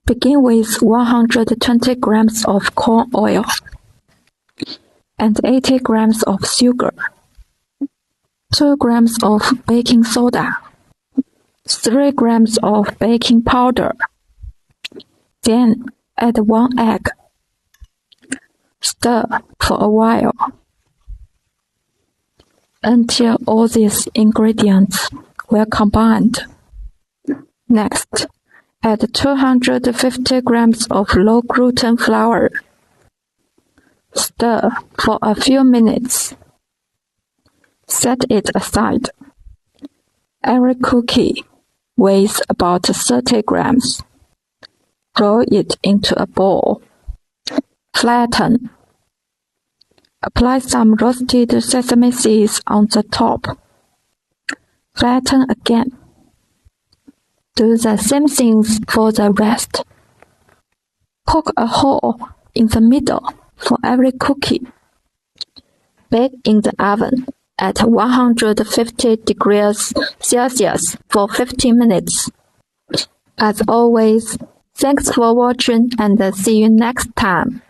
Begin with 120 grams of corn oil and 80 grams of sugar, 2 grams of baking soda, 3 grams of baking powder. Then add 1 egg. Stir for a while until all these ingredients were combined. Next, add 250 grams of low-gluten flour. Stir for a few minutes. Set it aside. Every cookie weighs about 30 grams. Roll it into a ball. Flatten. Apply some roasted sesame seeds on the top. Flatten again. Do the same things for the rest. Poke a hole in the middle for every cookie. Bake in the oven at 150 degrees Celsius for 15 minutes. As always, thanks for watching and see you next time.